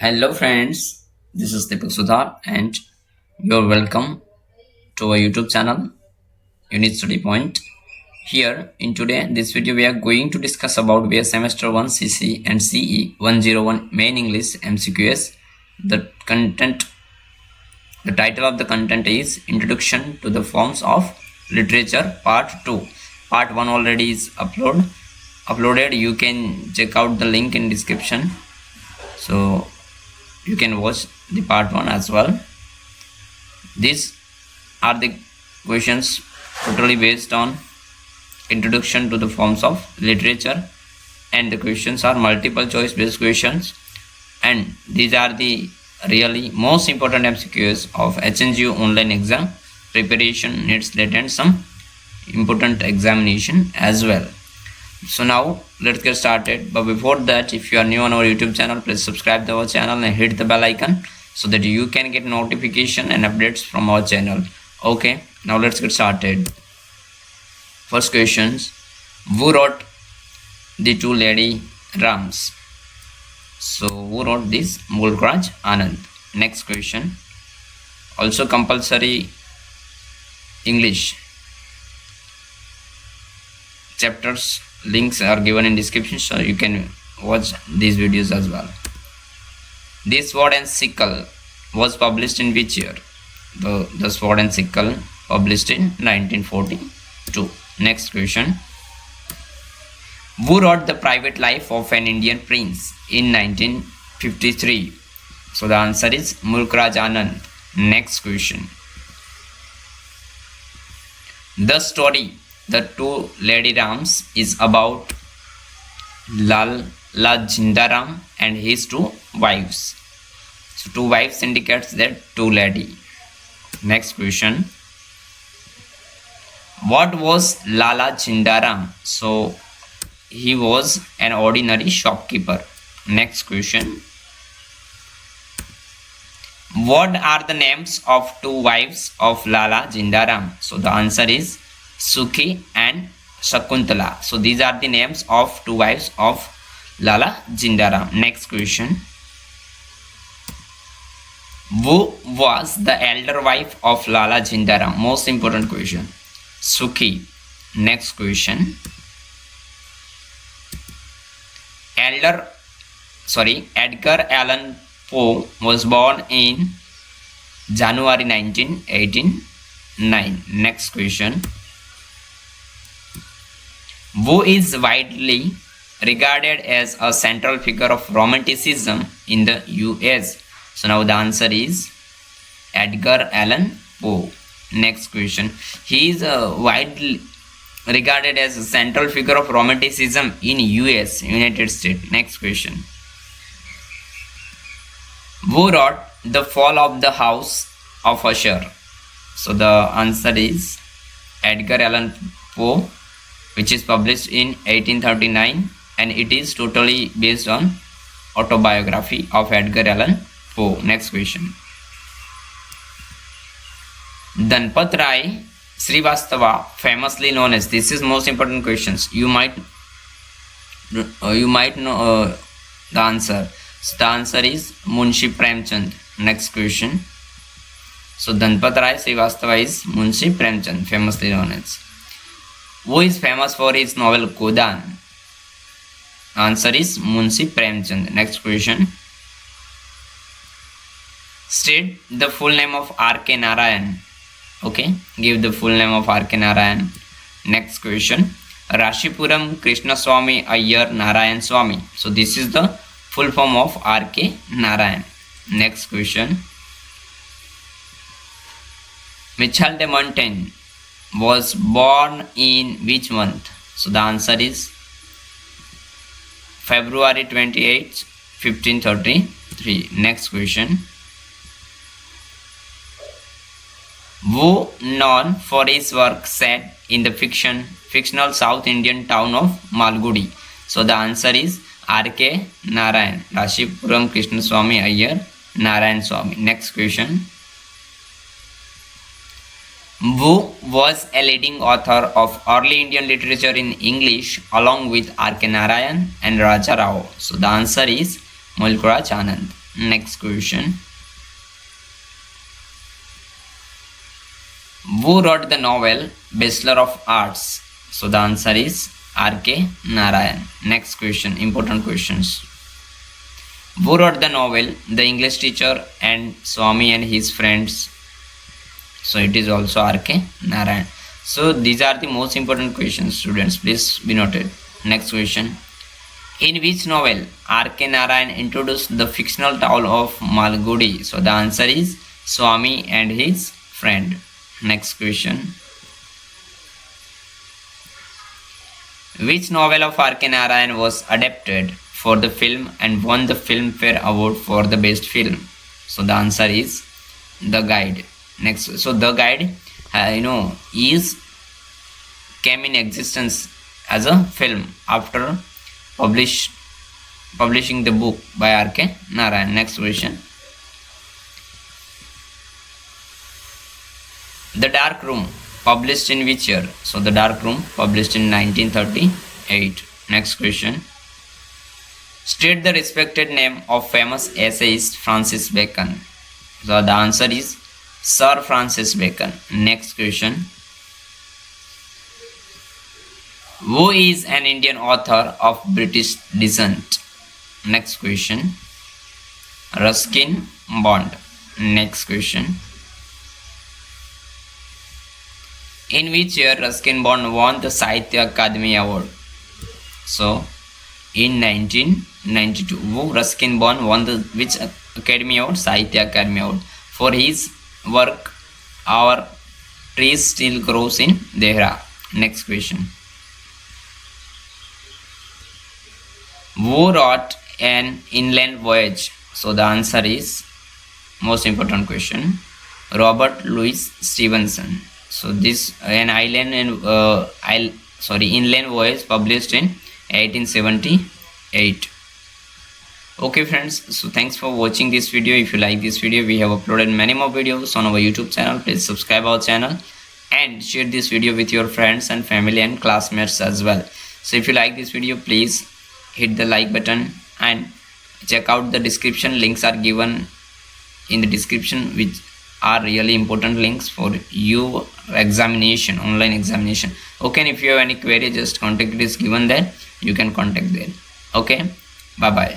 Hello friends, this is Deepak Sudhar and you're welcome to our YouTube channel Unit Study Point. Here in today this video we are going to discuss about where semester 1 CC and CE 101 main English MCQs. The title of the content is Introduction to the Forms of Literature Part 2. Part 1 already is uploaded. You can check out the link in description. So you can watch the part 1 as well. These are the questions totally based on introduction to the forms of literature, and the questions are multiple choice based questions, and these are the really most important MCQs of HNGU online exam preparation, needs let and some important examination as well. So now let's get started, but before that, if you are new on our YouTube channel, please subscribe to our channel and hit the bell icon so that you can get notification and updates from our channel. Okay, now let's get started. First questions: who wrote the Two Lady Rams? So who wrote this? Mulk Raj Anand. Next question, also compulsory English chapters links are given in description, so you can watch these videos as well. This Sword and Sickle was published in which year? The Sword and Sickle published in 1942. Next question, who wrote The Private Life of an Indian Prince in 1953? So the answer is Mulk Raj Anand. Next question, the story The Two Lady Rams is about Lala Jindaram and his two wives. So two wives indicates that two lady. Next question, what was Lala Jindaram? So he was an ordinary shopkeeper. Next question, what are the names of two wives of Lala Jindaram? So the answer is Sukhi and Shakuntala. So these are the names of two wives of Lala Jindaram. Next question, who was the elder wife of Lala Jindaram? Most important question, Sukhi. Next question, Edgar Allan Poe was born in January 1989. Next question, who is widely regarded as a central figure of Romanticism in the US? So now the answer is Edgar Allan Poe. Next question, he is widely regarded as a central figure of Romanticism in US, United States. Next question, who wrote The Fall of the House of Usher? So the answer is Edgar Allan Poe, which is published in 1839, and it is totally based on autobiography of Edgar Allan Poe. Next question, Dhanpat Rai Srivastava, famously known as, this is most important questions, you might know the answer. So the answer is Munshi Premchand. Next question, so Dhanpat Rai Srivastava is Munshi Premchand, famously known as. Who is famous for his novel Godan? Answer is Munshi Premchand. Next question, state the full name of R.K. Narayan. Okay, give the full name of R.K. Narayan. Next question, Rashipuram Krishnaswamy Iyer Narayan Swamy. So this is the full form of R.K. Narayan. Next question, Michel de Montaigne was born in which month? So the answer is February 28, 1533. Next question, who known for his work set in the fictional South Indian town of Malgudi? So the answer is R.K. Narayan, Rashipuram Krishnaswamy Iyer Narayan Swamy. Next question, who was a leading author of early Indian literature in English along with R.K. Narayan and Raja Rao? So the answer is Mulk Raj Anand. Next question. Who wrote the novel Bachelor of Arts? So the answer is R.K. Narayan. Next question, important questions. Who wrote the novel The English Teacher and Swami and His Friends? So it is also R.K. Narayan. So these are the most important questions, students. Please be noted. Next question. In which novel R.K. Narayan introduced the fictional town of Malgudi? So the answer is Swami and His Friend. Next question. Which novel of R.K. Narayan was adapted for the film and won the Filmfare Award for the best film? So the answer is The Guide. Next, so The Guide, is came in existence as a film after publishing the book by R.K. Narayan. Next question. The Dark Room published in which year? So The Dark Room published in 1938. Next question. State the respected name of famous essayist Francis Bacon. So the answer is Sir Francis Bacon. Next question. Who is an Indian author of British descent? Next question. Ruskin Bond. Next question. In which year Ruskin Bond won the Sahitya Akademi Award? So in 1992. Who Ruskin Bond won the which Academy Award? Sahitya Akademi Award for his work Our Trees Still Grows in Dehra. Next question. Who wrote An Inland Voyage? So the answer is most important question, Robert Louis Stevenson. So this inland voyage published in 1878. Okay friends, so thanks for watching this video. If you like this video, we have uploaded many more videos on our YouTube channel. Please subscribe our channel and share this video with your friends and family and classmates as well. So if you like this video, please hit the like button and check out the description. Links are given in the description, which are really important links for your examination, online examination. Okay, and if you have any query, just contact is given there. You can contact there. Okay, bye bye.